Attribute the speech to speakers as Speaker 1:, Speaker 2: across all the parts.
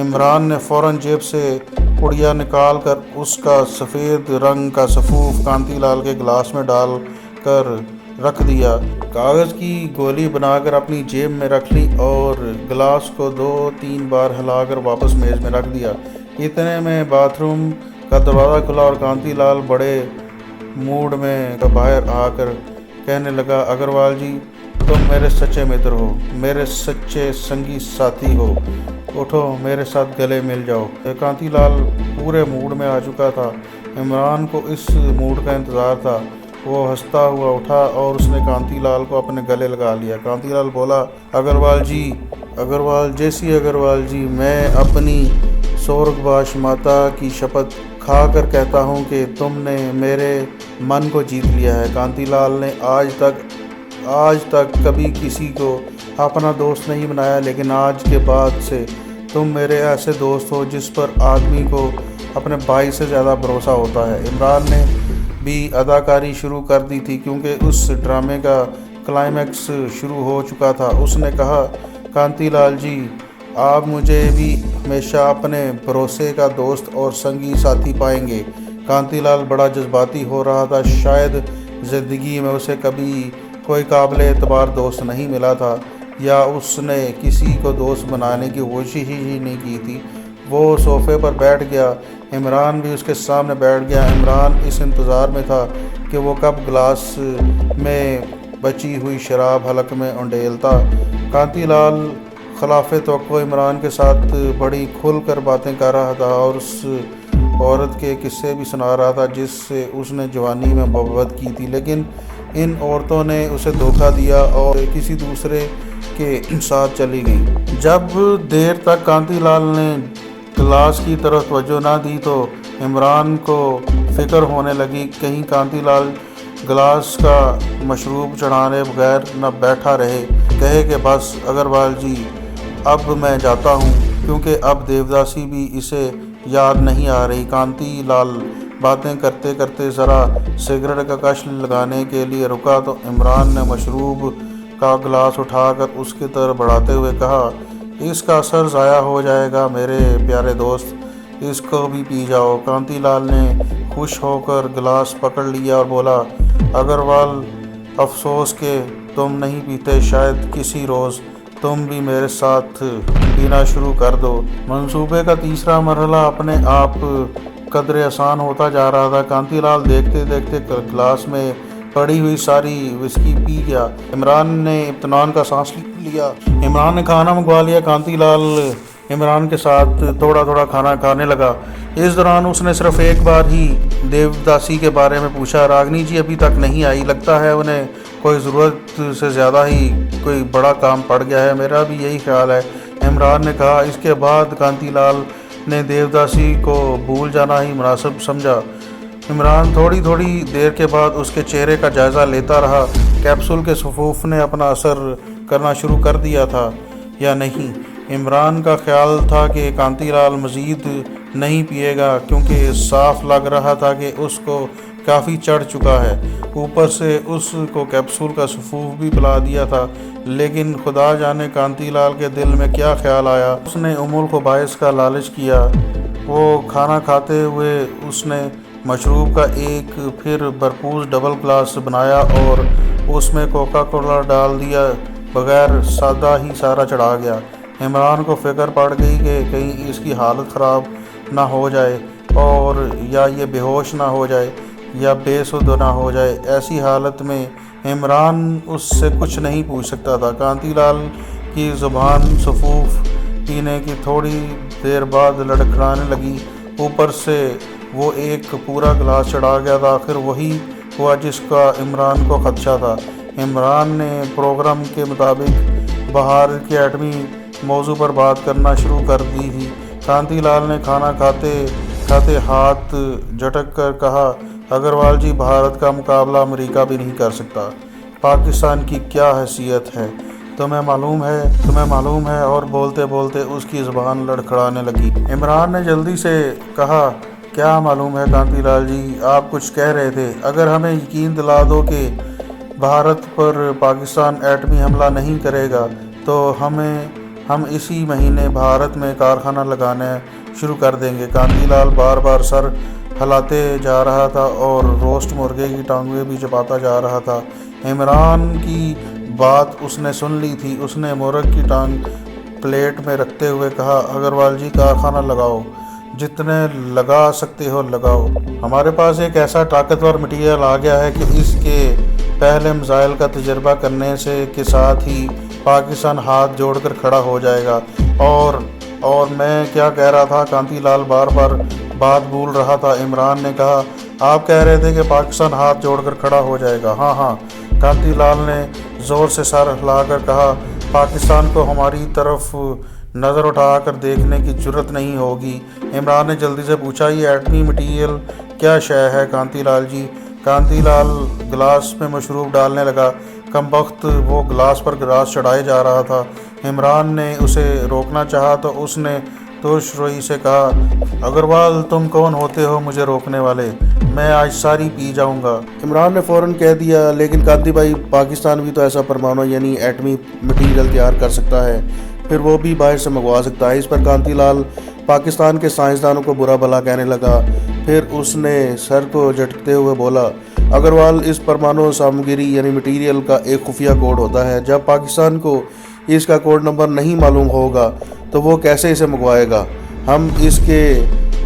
Speaker 1: عمران نے فوراً جیب سے پڑیا نکال کر اس کا سفید رنگ کا سفوف کانتی لال کے گلاس میں ڈال کر رکھ دیا، کاغذ کی گولی بنا کر اپنی جیب میں رکھ لی اور گلاس کو 2-3 بار ہلا کر واپس میز میں رکھ دیا۔ اتنے میں باتھ روم کا دروازہ کھلا اور کانتی لال بڑے موڈ میں باہر آ کر کہنے لگا، اگروال جی، تم میرے سچے متر ہو، میرے سچے سنگی ساتھی ہو، اٹھو میرے ساتھ گلے مل جاؤ۔ کانتی لال پورے موڈ میں آ چکا تھا، عمران کو اس موڈ کا انتظار تھا۔ وہ ہنستا ہوا اٹھا اور اس نے کانتی لال کو اپنے گلے لگا لیا۔ کانتی لال بولا، اگروال جی، جیسی اگروال جی، میں اپنی سورگ باش ماتا کی شپت کھا کر کہتا ہوں کہ تم نے میرے من کو جیت لیا ہے۔ کانتی لال نے آج تک کبھی کسی کو اپنا دوست نہیں بنایا، لیکن آج کے بعد سے تم میرے ایسے دوست ہو جس پر آدمی کو اپنے بھائی سے زیادہ بھروسہ ہوتا ہے۔ عمران نے بھی اداکاری شروع کر دی تھی کیونکہ اس ڈرامے کا کلائمیکس شروع ہو چکا تھا۔ اس نے کہا، کانتی لال جی، آپ مجھے بھی ہمیشہ اپنے بھروسے کا دوست اور سنگی ساتھی پائیں گے۔ کانتی لال بڑا جذباتی ہو رہا تھا، شاید زندگی میں اسے کبھی کوئی قابل اعتبار دوست نہیں ملا تھا، یا اس نے کسی کو دوست بنانے کی کوشش ہی نہیں کی تھی۔ وہ صوفے پر بیٹھ گیا، عمران بھی اس کے سامنے بیٹھ گیا۔ عمران اس انتظار میں تھا کہ وہ کب گلاس میں بچی ہوئی شراب حلق میں انڈیلتا۔ کانتی لال خلاف توقع عمران کے ساتھ بڑی کھل کر باتیں کر رہا تھا اور اس عورت کے قصے بھی سنا رہا تھا جس سے اس نے جوانی میں محبت کی تھی، لیکن ان عورتوں نے اسے دھوکہ دیا اور کسی دوسرے کے ساتھ چلی گئی۔ جب دیر تک کانتی لال نے گلاس کی طرف توجہ نہ دی تو عمران کو فکر ہونے لگی کہیں کانتی لال گلاس کا مشروب چڑھانے بغیر نہ بیٹھا رہے، کہے کہ بس اگروال جی، اب میں جاتا ہوں، کیونکہ اب دیوداسی بھی اسے یاد نہیں آ رہی۔ کانتی لال باتیں کرتے کرتے ذرا سگریٹ کا کش لگانے کے لیے رکا تو عمران نے مشروب کا گلاس اٹھا کر اس کی طرف بڑھاتے ہوئے کہا، اس کا اثر ضائع ہو جائے گا میرے پیارے دوست، اس کو بھی پی جاؤ۔ کانتی لال نے خوش ہو کر گلاس پکڑ لیا اور بولا، اگروال، افسوس کہ تم نہیں پیتے، شاید کسی روز تم بھی میرے ساتھ پینا شروع کر دو۔ منصوبے کا تیسرا مرحلہ اپنے آپ قدرے آسان ہوتا جا رہا تھا۔ کانتی لال دیکھتے دیکھتے گلاس میں پڑی ہوئی ساری وسکی پی گیا۔ عمران نے اطمینان کا سانس لیا۔ عمران نے کھانا منگوا لیا۔ کانتی لال عمران کے ساتھ تھوڑا تھوڑا کھانا کھانے لگا۔ اس دوران اس نے صرف ایک بار ہی دیوداسی کے بارے میں پوچھا، راگنی جی ابھی تک نہیں آئی، لگتا ہے انہیں کوئی ضرورت سے زیادہ ہی کوئی بڑا کام پڑ گیا ہے، میرا بھی یہی خیال ہے، عمران نے کہا۔ اس کے بعد کانتی لال نے دیوداسی کو بھول جانا ہی مناسب سمجھا۔ عمران تھوڑی دیر کے بعد اس کے چہرے کا جائزہ لیتا رہا، کیپسول کے سفوف نے اپنا اثر کرنا شروع کر دیا تھا یا نہیں۔ عمران کا خیال تھا کہ کانتی لال مزید نہیں پیے گا، کیونکہ صاف لگ رہا تھا کہ اس کو کافی چڑھ چکا ہے، اوپر سے اس کو کیپسول کا سفوف بھی پلا دیا تھا۔ لیکن خدا جانے کانتی لال کے دل میں کیا خیال آیا، اس نے ام الخبائث کا لالچ کیا۔ وہ کھانا کھاتے ہوئے اس نے مشروب کا ایک پھر بھرپور ڈبل گلاس بنایا اور اس میں کوکا کولا ڈال دیا، بغیر سادہ ہی سارا چڑھا گیا۔ عمران کو فکر پڑ گئی کہ کہیں اس کی حالت خراب نہ ہو جائے اور یا یہ بے ہوش نہ ہو جائے یا بے سدھ نہ ہو جائے۔ ایسی حالت میں عمران اس سے کچھ نہیں پوچھ سکتا تھا۔ کانتی لال کی زبان سفوف پینے کی تھوڑی دیر بعد لڑکھڑانے لگی، اوپر سے وہ ایک پورا گلاس چڑھا گیا تھا۔ آخر وہی ہوا جس کا عمران کو خدشہ تھا۔ عمران نے پروگرام کے مطابق بہار کے ایٹمی موضوع پر بات کرنا شروع کر دی تھی۔ کانتی لال نے کھانا کھاتے کھاتے ہاتھ جھٹک کر کہا، اگروال جی، بھارت کا مقابلہ امریکہ بھی نہیں کر سکتا، پاکستان کی کیا حیثیت ہے تمہیں معلوم ہے، اور بولتے بولتے اس کی زبان لڑکھڑانے لگی۔ عمران نے جلدی سے کہا، کیا معلوم ہے کانتی لال جی، آپ کچھ کہہ رہے تھے، اگر ہمیں یقین دلا دو کہ بھارت پر پاکستان ایٹمی حملہ نہیں کرے گا تو ہمیں ہم اسی مہینے بھارت میں کارخانہ لگانے شروع کر دیں گے۔ کانتی لال بار بار سر ہلاتے جا رہا تھا اور روسٹ مرغے کی ٹانگیں بھی چباتا جا رہا تھا۔ عمران کی بات اس نے سن لی تھی۔ اس نے مرغ کی ٹانگ پلیٹ میں رکھتے ہوئے کہا، اگروال جی کارخانہ لگاؤ، جتنے لگا سکتے ہو لگاؤ۔ ہمارے پاس ایک ایسا طاقتور مٹیریل آ گیا ہے کہ اس کے پہلے میزائل کا تجربہ کرنے کے ساتھ ہی پاکستان ہاتھ جوڑ کر کھڑا ہو جائے گا۔ اور میں کیا کہہ رہا تھا؟ کانتی لال بار بار بات بھول رہا تھا۔ عمران نے کہا، آپ کہہ رہے تھے کہ پاکستان ہاتھ جوڑ کر کھڑا ہو جائے گا۔ ہاں، کانتی لال نے زور سے سر ہلا کر کہا، پاکستان کو ہماری طرف نظر اٹھا کر دیکھنے کی جرت نہیں ہوگی۔ عمران نے جلدی سے پوچھا، یہ ایٹمی مٹیریل کیا شے ہے کانتی لال جی؟ کانتی لال گلاس میں مشروب ڈالنے لگا۔ کمبخت وہ گلاس پر گلاس چڑھائے جا رہا تھا۔ عمران نے اسے روکنا چاہا تو اس نے ترش روئی سے کہا، اگروال تم کون ہوتے ہو مجھے روکنے والے؟ میں آج ساری پی جاؤں گا۔ عمران نے فوراً کہہ دیا، لیکن کانتی بھائی، پاکستان بھی تو ایسا پرمانو یعنی ایٹمی مٹیریل تیار کر سکتا ہے، پھر وہ بھی باہر سے منگوا سکتا ہے۔ اس پر کانتی لال پاکستان کے سائنسدانوں کو برا بھلا کہنے لگا۔ پھر اس نے سر کو جھٹکتے ہوئے بولا، اگروال، اس پرمانو سامگری یعنی مٹیریل کا ایک خفیہ کوڈ ہوتا ہے۔ جب پاکستان کو اس کا کوڈ نمبر نہیں معلوم ہوگا تو وہ کیسے اسے منگوائے گا؟ ہم اس کے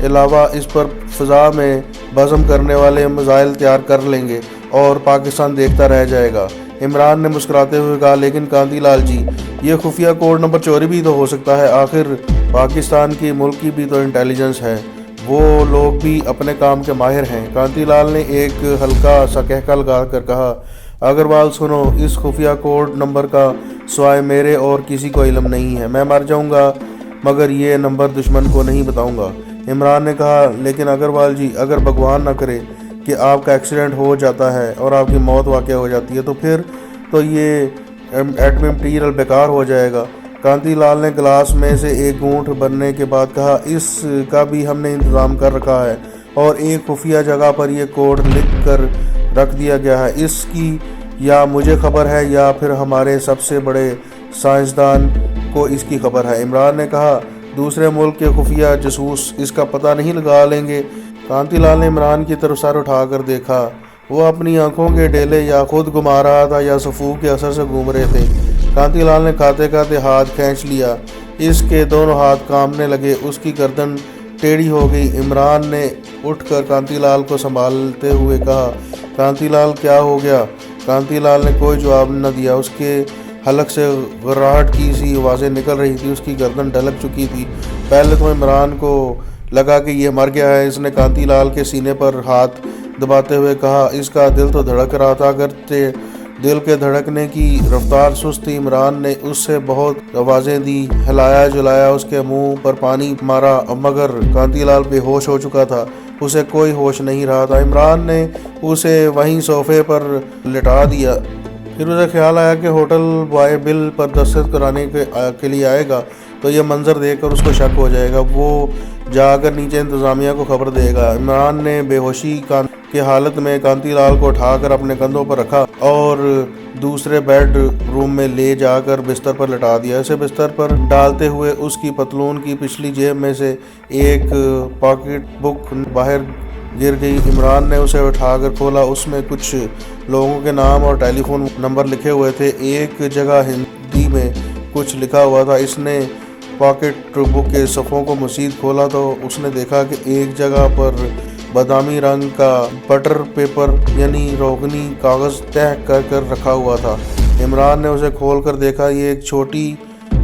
Speaker 1: علاوہ اس پر فضا میں بزم کرنے والے میزائل تیار کر لیں گے اور پاکستان دیکھتا رہ جائے گا۔ عمران نے مسکراتے ہوئے کہا، لیکن کانتی لال جی، یہ خفیہ کوڈ نمبر چوری بھی تو ہو سکتا ہے، آخر پاکستان کی ملک کی بھی تو انٹیلیجنس ہے، وہ لوگ بھی اپنے کام کے ماہر ہیں۔ کانتی لال نے ایک ہلکا سا کہکا لگا کر کہا، اگروال سنو، اس خفیہ کوڈ نمبر کا سوائے میرے اور کسی کو علم نہیں ہے۔ میں مر جاؤں گا مگر یہ نمبر دشمن کو نہیں بتاؤں گا۔ عمران نے کہا، لیکن اگروال جی، اگر بھگوان نہ کرے کہ آپ کا ایکسیڈنٹ ہو جاتا ہے اور آپ کی موت واقع ہو جاتی ہے تو پھر تو یہ ایٹمی مٹیریل بیکار ہو جائے گا۔ کانتی لال نے گلاس میں سے ایک گھونٹ بھرنے کے بعد کہا، اس کا بھی ہم نے انتظام کر رکھا ہے اور ایک خفیہ جگہ پر یہ کوڈ لکھ کر رکھ دیا گیا ہے۔ اس کی یا مجھے خبر ہے یا پھر ہمارے سب سے بڑے سائنسدان کو اس کی خبر ہے۔ عمران نے کہا، دوسرے ملک کے خفیہ جاسوس اس کا پتہ نہیں لگا لیں گے؟ کانتی لال نے عمران کی طرف سر اٹھا کر دیکھا۔ وہ اپنی آنکھوں کے ڈیلے یا خود گما رہا تھا یا سفوف کے اثر سے گھوم رہے تھے۔ کانتی لال نے کھاتے کھاتے ہاتھ کھینچ لیا۔ اس کے دونوں ہاتھ کانپنے لگے، اس کی گردن ٹیڑھی ہو گئی۔ عمران نے اٹھ کر کانتی لال کو سنبھالتے ہوئے کہا، کانتی لال کیا ہو گیا؟ کانتی لال نے کوئی جواب نہ دیا۔ اس کے حلق سے غراہٹ کی سی آوازیں نکل رہی تھی، اس کی گردن ڈھلک چکی تھی۔ پہلے تو عمران کو لگا کہ یہ مر گیا ہے۔ اس نے کانتی لال کے سینے پر ہاتھ دباتے ہوئے کہا، اس کا دل تو دھڑک رہا تھا، اگرچہ دل کے دھڑکنے کی رفتار سست تھی۔ عمران نے اس سے بہت آوازیں دی، ہلایا جلایا، اس کے منہ پر پانی مارا، مگر کانتی لال بے ہوش ہو چکا تھا، اسے کوئی ہوش نہیں رہا تھا۔ عمران نے اسے وہیں صوفے پر لٹا دیا۔ پھر اسے خیال آیا کہ ہوٹل بوائے بل پر دستخط کرانے کے لیے آئے گا تو یہ منظر دیکھ کر اس کو شک ہو جائے گا، وہ جا کر نیچے انتظامیہ کو خبر دے گا۔ عمران نے بے ہوشی کی حالت میں کانتی لال کو اٹھا کر اپنے کندھوں پر رکھا اور دوسرے بیڈ روم میں لے جا کر بستر پر لٹا دیا۔ اسے بستر پر ڈالتے ہوئے اس کی پتلون کی پچھلی جیب میں سے ایک پاکٹ بک باہر گر گئی۔ عمران نے اسے اٹھا کر کھولا، اس میں کچھ لوگوں کے نام اور ٹیلی فون نمبر لکھے ہوئے تھے، ایک جگہ ہندی میں کچھ لکھا ہوا تھا۔ اس نے پاکٹ بک کے صفحوں کو مزید کھولا تو اس نے دیکھا کہ ایک جگہ پر بادامی رنگ کا بٹر پیپر یعنی روغنی کاغذ تہہ کر کر رکھا ہوا تھا۔ عمران نے اسے کھول کر دیکھا، یہ ایک چھوٹی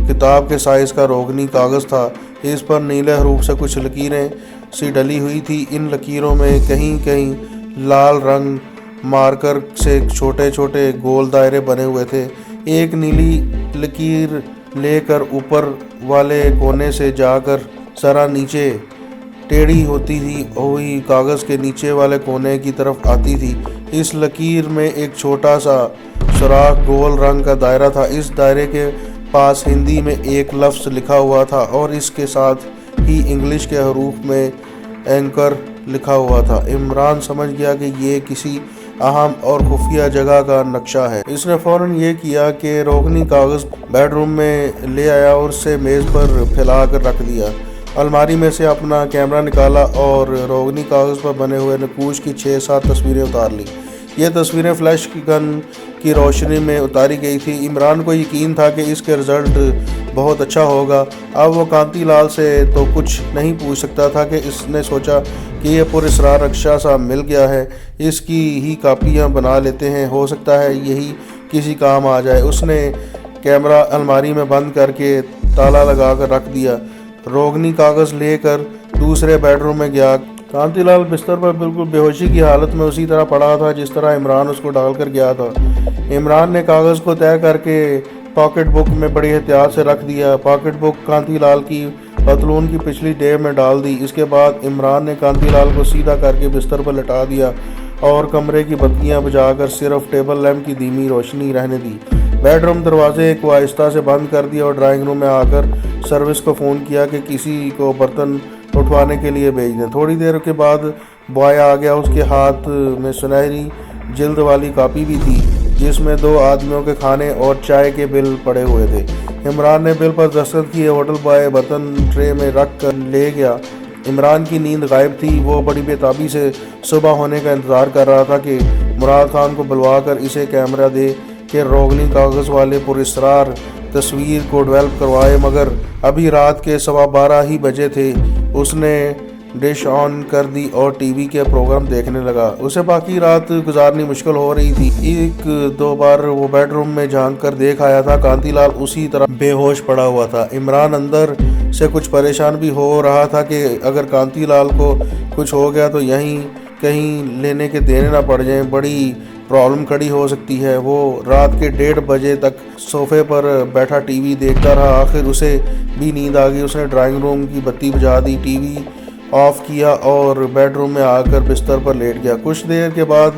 Speaker 1: کتاب کے سائز کا روغنی کاغذ تھا۔ اس پر نیلے حروف سے کچھ لکیریں سی ڈلی ہوئی تھی۔ ان لکیروں میں کہیں کہیں لال رنگ مارکر سے چھوٹے چھوٹے گول دائرے بنے ہوئے تھے۔ ایک نیلی لکیر لے کر اوپر والے کونے سے جا کر ذرا نیچے ٹیڑھی ہوتی ہوئی کاغذ کے نیچے والے کونے کی طرف آتی تھی۔ اس لکیر میں ایک چھوٹا سا سوراخ گول رنگ کا دائرہ تھا۔ اس دائرے کے پاس ہندی میں ایک لفظ لکھا ہوا تھا اور اس کے ساتھ ہی انگلش کے حروف میں اینکر لکھا ہوا تھا۔ عمران سمجھ گیا کہ یہ کسی اہم اور خفیہ جگہ کا نقشہ ہے۔ اس نے فوراً یہ کیا کہ روغنی کاغذ بیڈ روم میں لے آیا اور اسے میز پر پھیلا کر رکھ دیا۔ الماری میں سے اپنا کیمرہ نکالا اور روغنی کاغذ پر بنے ہوئے نقوش کی 6-7 تصویریں اتار لیں۔ یہ تصویریں فلیش گن کی روشنی میں اتاری گئی تھی۔ عمران کو یقین تھا کہ اس کے رزلٹ بہت اچھا ہوگا۔ اب وہ کانتی لال سے تو کچھ نہیں پوچھ سکتا تھا کہ اس نے سوچا کہ یہ پراسرار نقشہ سا مل گیا ہے، اس کی ہی کاپیاں بنا لیتے ہیں، ہو سکتا ہے یہی کسی کام آ جائے۔ اس نے کیمرہ الماری میں بند کر کے تالا لگا کر رکھ دیا، روغنی کاغذ لے کر دوسرے بیڈ روم میں گیا۔ کانتی لال بستر پر بالکل بے ہوشی کی حالت میں اسی طرح پڑا تھا جس طرح عمران اس کو ڈال کر گیا تھا۔ عمران نے کاغذ کو طے کر کے پاکٹ بک میں بڑی احتیاط سے رکھ دیا۔ پاکٹ بک کانتی لال کی پتلون کی پچھلی جیب میں ڈال دی۔ اس کے بعد عمران نے کانتی لال کو سیدھا کر کے بستر پر لٹا دیا اور کمرے کی بتیاں بجھا کر صرف ٹیبل لیمپ کی دھیمی روشنی رہنے دی۔ بیڈ روم دروازے کو آہستہ سے بند کر دیا اور ڈرائنگ روم میں آ کر سروس کو فون کیا کہ کسی کو برتن اٹھوانے کے لیے بھیج دیں۔ تھوڑی دیر کے بعد بوائے آ گیا۔ اس کے ہاتھ میں سنہری جلد والی کاپی بھی تھی جس میں 2 آدمیوں کے کھانے اور چائے کے بل پڑے ہوئے تھے۔ عمران نے بل پر دستخط کیے۔ ہوٹل بوائے برتن ٹرے میں رکھ کر لے گیا۔ عمران کی نیند غائب تھی۔ وہ بڑی بے تابی سے صبح ہونے کا انتظار کر رہا تھا کہ مراد خان کو بلوا کر اسے کیمرہ دے کہ روغنی کاغذ والے پراسرار تصویر کو ڈیولپ کروائے، مگر ابھی رات کے 12:15 ہی بجے تھے۔ اس نے ڈش آن کر دی اور ٹی وی کے پروگرام دیکھنے لگا۔ اسے باقی رات گزارنی مشکل ہو رہی تھی۔ 1-2 بار وہ بیڈ روم میں جھانک کر دیکھ آیا تھا، کانتی لال اسی طرح بے ہوش پڑا ہوا تھا۔ عمران اندر سے کچھ پریشان بھی ہو رہا تھا کہ اگر کانتی لال کو کچھ ہو گیا تو یہیں کہیں لینے کے دینے نہ پڑ جائیں، بڑی پرابلم کھڑی ہو سکتی ہے۔ وہ رات کے 1:30 بجے تک صوفے پر بیٹھا ٹی وی دیکھتا رہا۔ آخر اسے بھی نیند آ گئی۔ اس نے ڈرائنگ روم کی بتی بجھا دی، ٹی وی آف کیا اور بیڈ روم میں آ کر بستر پر لیٹ گیا۔ کچھ دیر کے بعد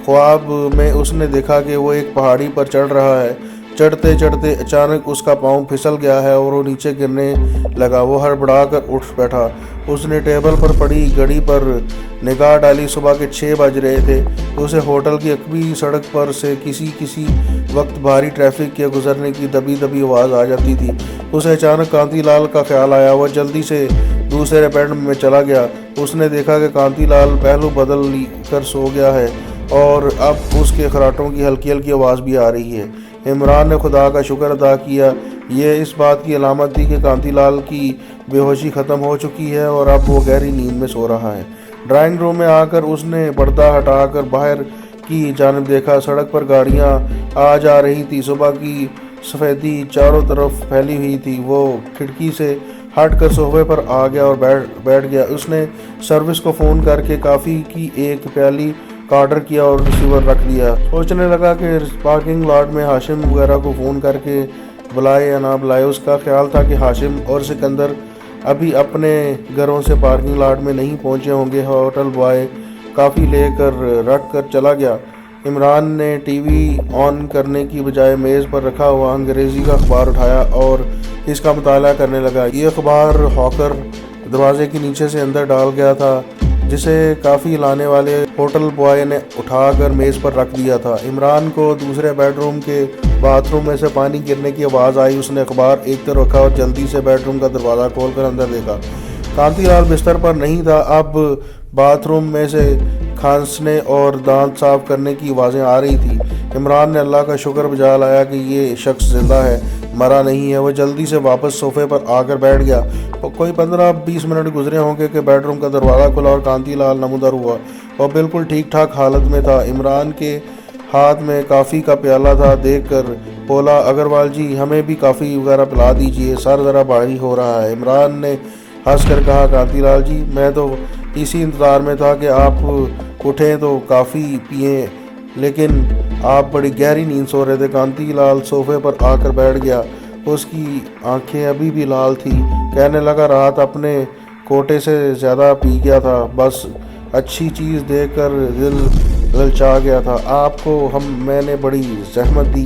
Speaker 1: خواب میں اس نے دیکھا کہ وہ ایک پہاڑی پر چڑھ رہا ہے۔ چڑھتے چڑھتے اچانک اس کا پاؤں پھسل گیا ہے اور وہ نیچے گرنے لگا۔ وہ ہڑبڑا کر اٹھ بیٹھا۔ اس نے ٹیبل پر پڑی گھڑی پر نگاہ ڈالی۔ صبح کے 6 بج رہے تھے۔ اسے ہوٹل کی عقبی سڑک پر سے کسی وقت بھاری ٹریفک کے گزرنے کی دبی دبی آواز آ جاتی تھی۔ اسے اچانک کانتی لال کا خیال آیا۔ وہ جلدی سے دوسرے بیڈ میں چلا گیا۔ اس نے دیکھا کہ کانتی لال پہلو بدل کر سو گیا ہے اور اب اس کے خراٹوں کی ہلکی ہلکی آواز بھی آ رہی ہے۔ عمران نے خدا کا شکر ادا کیا۔ یہ اس بات کی علامت تھی کہ کانتی لال کی بے ہوشی ختم ہو چکی ہے اور اب وہ گہری نیند میں سو رہا ہے۔ ڈرائنگ روم میں آ کر اس نے پردہ ہٹا کر باہر کی جانب دیکھا۔ سڑک پر گاڑیاں آ جا رہی تھی۔ صبح کی سفیدی چاروں طرف پھیلی ہوئی تھی۔ وہ کھڑکی سے ہٹ کر صوفے پر آ گیا اور بیٹھ گیا۔ اس نے سروس کو فون کر کے کافی کی ایک پیالی کا آرڈر کیا اور ریسیور رکھ دیا۔ سوچنے لگا کہ پارکنگ لاٹ میں ہاشم وغیرہ کو فون کر کے بلائے یا نہ بلائے۔ اس کا خیال تھا کہ ہاشم اور سکندر ابھی اپنے گھروں سے پارکنگ لاٹ میں نہیں پہنچے ہوں گے۔ ہوٹل بوائے کافی لے کر رکھ کر چلا گیا۔ عمران نے ٹی وی آن کرنے کی بجائے میز پر رکھا ہوا انگریزی کا اخبار اٹھایا اور اس کا مطالعہ کرنے لگا۔ یہ اخبار ہاکر دروازے کے نیچے سے اندر ڈال گیا تھا جسے کافی لانے والے ہوٹل بوائے نے اٹھا کر میز پر رکھ دیا تھا۔ عمران کو دوسرے بیڈ روم کے باتھ روم میں سے پانی گرنے کی آواز آئی۔ اس نے اخبار ایک طرف رکھا اور جلدی سے بیڈ روم کا دروازہ کھول کر اندر دیکھا۔ کانتی لال بستر پر نہیں تھا۔ اب باتھ روم میں سے کھانسنے اور دانت صاف کرنے کی آوازیں آ رہی تھی۔ عمران نے اللہ کا شکر بجا لایا کہ یہ شخص زندہ ہے، مرا نہیں ہے۔ وہ جلدی سے واپس صوفے پر آ کر بیٹھ گیا۔ کوئی 15-20 منٹ گزرے ہوں گے کہ بیڈ روم کا دروازہ کھلا اور کانتی لال نمودار ہوا۔ وہ بالکل ٹھیک ٹھاک حالت میں تھا۔ عمران کے ہاتھ میں کافی کا پیالہ تھا۔ دیکھ کر بولا، اگروال جی ہمیں بھی کافی وغیرہ پلا دیجیے، سر ذرا بھاری ہو رہا ہے۔ عمران نے ہنس کر کہا، کانتی لال جی میں تو اسی انتظار میں تھا کہ آپ اٹھیں تو کافی پئیں، لیکن آپ بڑی گہری نیند سو رہے تھے۔ کانتی لال صوفے پر آ کر بیٹھ گیا۔ اس کی آنکھیں ابھی بھی لال تھی۔ کہنے لگا، رات اپنے کوٹے سے زیادہ پی گیا تھا، بس اچھی چیز دیکھ کر دل للچا گیا تھا۔ آپ کو میں نے بڑی زحمت دی،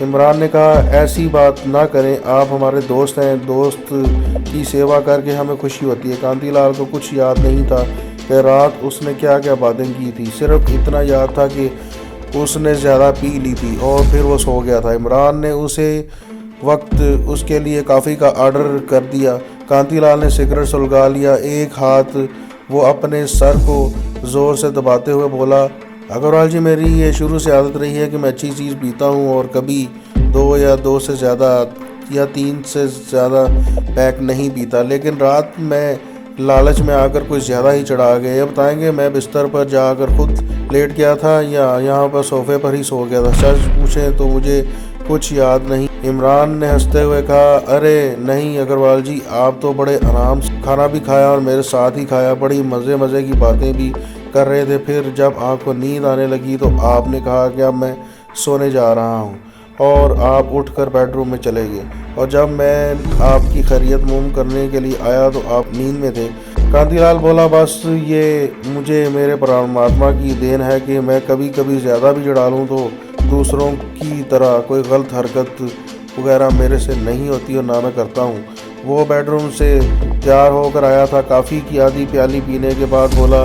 Speaker 1: عمران نے کہا، ایسی بات نہ کریں، آپ ہمارے دوست ہیں، دوست کی سیوا کر کے ہمیں خوشی ہوتی ہے۔ کانتی لال کو کچھ یاد نہیں تھا کہ رات اس نے کیا کیا باتیں کی تھی، صرف اتنا یاد تھا کہ اس نے زیادہ پی لی تھی اور پھر وہ سو گیا تھا۔ عمران نے اسے وقت اس کے لیے کافی کا آرڈر کر دیا۔ کانتی لال نے سگریٹ سلگا لیا، ایک ہاتھ وہ اپنے سر کو زور سے دباتے ہوئے بولا، اگروال جی میری یہ شروع سے عادت رہی ہے کہ میں اچھی چیز پیتا ہوں اور کبھی 2 یا 2 سے زیادہ یا 3 سے زیادہ پیک نہیں پیتا، لیکن رات میں لالچ میں آ کر کچھ زیادہ ہی چڑھا گئے۔ یہ بتائیں گے میں بستر پر جا کر خود لیٹ گیا تھا یا یہاں پر صوفے پر ہی سو گیا تھا؟ سچ پوچھیں تو مجھے کچھ یاد نہیں۔ عمران نے ہنستے ہوئے کہا، ارے نہیں اگروال جی، آپ تو بڑے آرام سے کھانا بھی کھایا اور میرے ساتھ ہی کھایا، بڑی مزے کی باتیں بھی کر رہے تھے، پھر جب آپ کو نیند آنے لگی تو آپ نے کہا کہ اب میں سونے جا رہا ہوں اور آپ اٹھ کر بیڈ روم میں چلے گئے، اور جب میں آپ کی خیریت معلوم کرنے کے لیے آیا تو آپ نیند میں تھے۔ کانتی لال بولا، بس یہ مجھے میرے پرماتما کی دین ہے کہ میں کبھی کبھی زیادہ بھی چڑھا لوں تو دوسروں کی طرح کوئی غلط حرکت وغیرہ میرے سے نہیں ہوتی اور نہ میں کرتا ہوں۔ وہ بیڈ روم سے تیار ہو کر آیا تھا، کافی کی آدھی پیالی پینے کے بعد بولا،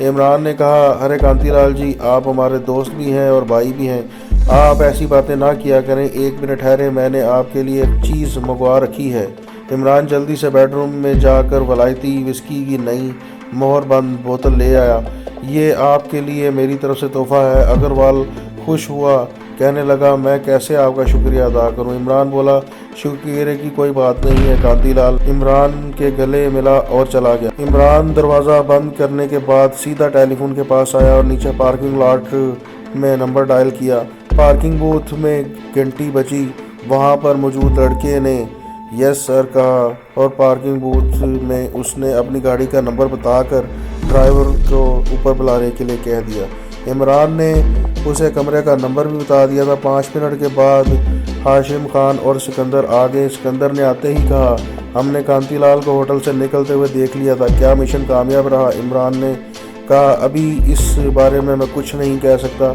Speaker 1: عمران نے کہا، ارے کانتی لال جی، آپ ہمارے دوست بھی ہیں اور بھائی بھی ہیں، آپ ایسی باتیں نہ کیا کریں، 1 منٹ ٹھہرے، میں نے آپ کے لیے ایک چیز منگوا رکھی ہے۔ عمران جلدی سے بیڈ روم میں جا کر ولائتی وسکی کی نئی مہر بند بوتل لے آیا۔ یہ آپ کے لیے میری طرف سے تحفہ ہے۔ اگروال خوش ہوا، کہنے لگا، میں کیسے آپ کا شکریہ ادا کروں؟ عمران بولا، شکریہ کی کوئی بات نہیں ہے۔ کانتی لال عمران کے گلے ملا اور چلا گیا۔ عمران دروازہ بند کرنے کے بعد سیدھا ٹیلی فون کے پاس آیا اور نیچے پارکنگ لاٹ میں نمبر ڈائل کیا۔ پارکنگ بوتھ میں گھنٹی بجی، وہاں پر موجود لڑکے نے یس سر کہا اور پارکنگ بوتھ میں اس نے اپنی گاڑی کا نمبر بتا کر ڈرائیور کو اوپر بلانے کے لیے کہہ دیا۔ عمران نے اسے کمرے کا نمبر بھی بتا دیا تھا۔ 5 منٹ کے بعد ہاشم خان اور سکندر آ گئے۔ سکندر نے آتے ہی کہا، ہم نے کانتی لال کو ہوٹل سے نکلتے ہوئے دیکھ لیا تھا، کیا مشن کامیاب رہا؟ عمران نے کہا، ابھی اس بارے میں کچھ نہیں کہہ سکتا،